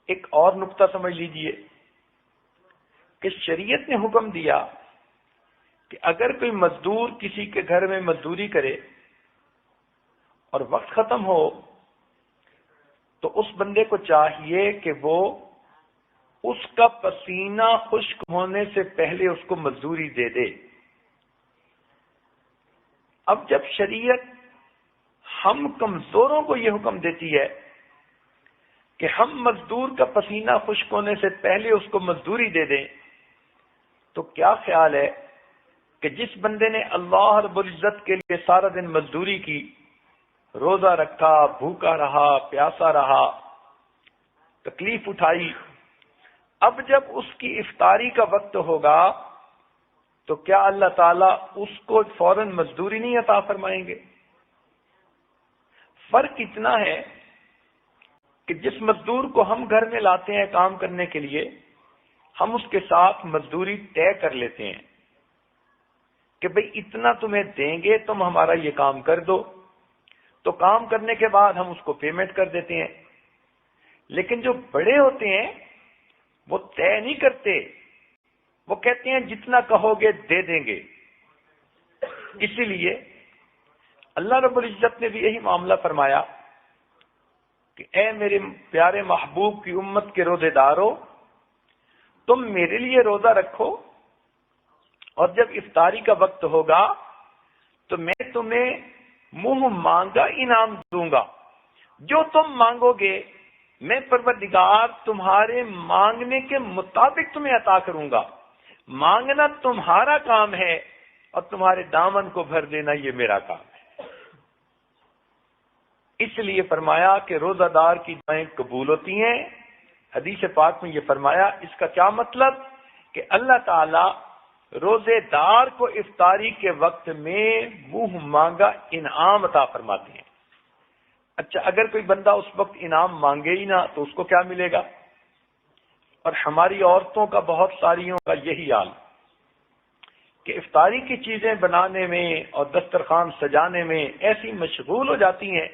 ایک اور نقطہ سمجھ لیجئے کہ شریعت نے حکم دیا کہ اگر کوئی مزدور کسی کے گھر میں مزدوری کرے اور وقت ختم ہو تو اس بندے کو چاہیے کہ وہ اس کا پسینہ خشک ہونے سے پہلے اس کو مزدوری دے دے۔ اب جب شریعت ہم کمزوروں کو یہ حکم دیتی ہے کہ ہم مزدور کا پسینہ خشک ہونے سے پہلے اس کو مزدوری دے دیں، تو کیا خیال ہے کہ جس بندے نے اللہ رب العزت کے لیے سارا دن مزدوری کی، روزہ رکھا، بھوکا رہا، پیاسا رہا، تکلیف اٹھائی، اب جب اس کی افطاری کا وقت ہوگا تو کیا اللہ تعالیٰ اس کو فوراً مزدوری نہیں عطا فرمائیں گے؟ فرق اتنا ہے کہ جس مزدور کو ہم گھر میں لاتے ہیں کام کرنے کے لیے، ہم اس کے ساتھ مزدوری طے کر لیتے ہیں کہ بھئی اتنا تمہیں دیں گے، تم ہمارا یہ کام کر دو، تو کام کرنے کے بعد ہم اس کو پیمنٹ کر دیتے ہیں۔ لیکن جو بڑے ہوتے ہیں وہ طے نہیں کرتے، وہ کہتے ہیں جتنا کہو گے دے دیں گے۔ اسی لیے اللہ رب العزت نے بھی یہی معاملہ فرمایا کہ اے میرے پیارے محبوب کی امت کے روزے دارو، تم میرے لیے روزہ رکھو اور جب افطاری کا وقت ہوگا تو میں تمہیں منہ مانگا انعام دوں گا، جو تم مانگو گے میں پروردگار تمہارے مانگنے کے مطابق تمہیں عطا کروں گا۔ مانگنا تمہارا کام ہے اور تمہارے دامن کو بھر دینا یہ میرا کام ہے۔ اس لیے فرمایا کہ روزہ دار کی دعائیں قبول ہوتی ہیں۔ حدیث پاک میں یہ فرمایا، اس کا کیا مطلب کہ اللہ تعالی روزے دار کو افطاری کے وقت میں منہ مانگا انعام عطا فرماتے ہیں۔ اچھا، اگر کوئی بندہ اس وقت انعام مانگے ہی نہ تو اس کو کیا ملے گا؟ اور ہماری عورتوں کا، بہت ساریوں کا یہی حال کہ افطاری کی چیزیں بنانے میں اور دسترخوان سجانے میں ایسی مشغول ہو جاتی ہیں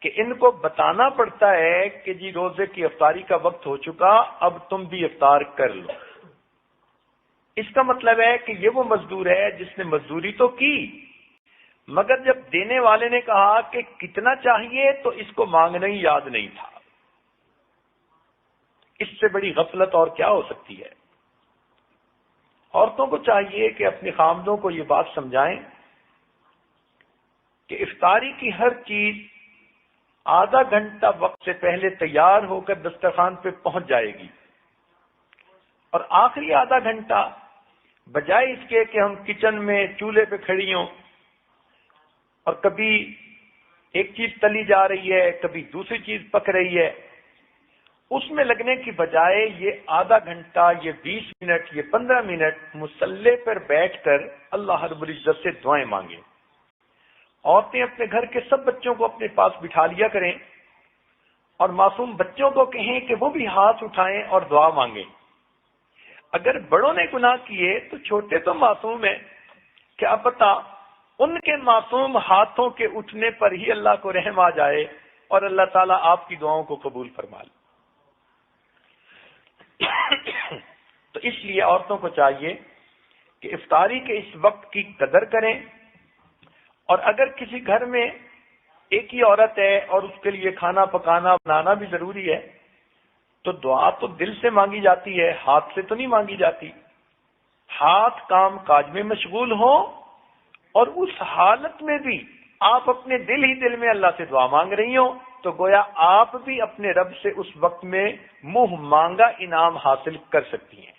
کہ ان کو بتانا پڑتا ہے کہ جی روزے کی افطاری کا وقت ہو چکا، اب تم بھی افطار کر لو۔ اس کا مطلب ہے کہ یہ وہ مزدور ہے جس نے مزدوری تو کی، مگر جب دینے والے نے کہا کہ کتنا چاہیے تو اس کو مانگنا ہی یاد نہیں تھا۔ اس سے بڑی غفلت اور کیا ہو سکتی ہے؟ عورتوں کو چاہیے کہ اپنے خامدوں کو یہ بات سمجھائیں کہ افطاری کی ہر چیز آدھا گھنٹہ وقت سے پہلے تیار ہو کر دسترخوان پہ پہنچ جائے گی، اور آخری آدھا گھنٹہ بجائے اس کے کہ ہم کچن میں چولہے پہ کھڑی ہوں اور کبھی ایک چیز تلی جا رہی ہے، کبھی دوسری چیز پک رہی ہے، اس میں لگنے کی بجائے یہ آدھا گھنٹہ، یہ 20 منٹ، یہ 15 منٹ مصلی پر بیٹھ کر اللہ رب العزت سے دعائیں مانگیں۔ عورتیں اپنے گھر کے سب بچوں کو اپنے پاس بٹھا لیا کریں اور معصوم بچوں کو کہیں کہ وہ بھی ہاتھ اٹھائیں اور دعا مانگیں۔ اگر بڑوں نے گناہ کیے تو چھوٹے تو معصوم ہیں، کیا پتہ ان کے معصوم ہاتھوں کے اٹھنے پر ہی اللہ کو رحم آ جائے اور اللہ تعالیٰ آپ کی دعاؤں کو قبول فرما لے۔ تو اس لیے عورتوں کو چاہیے کہ افطاری کے اس وقت کی قدر کریں، اور اگر کسی گھر میں ایک ہی عورت ہے اور اس کے لیے کھانا پکانا بنانا بھی ضروری ہے تو دعا تو دل سے مانگی جاتی ہے، ہاتھ سے تو نہیں مانگی جاتی۔ ہاتھ کام کاج میں مشغول ہوں اور اس حالت میں بھی آپ اپنے دل ہی دل میں اللہ سے دعا مانگ رہی ہوں تو گویا آپ بھی اپنے رب سے اس وقت میں منہ مانگا انعام حاصل کر سکتی ہیں۔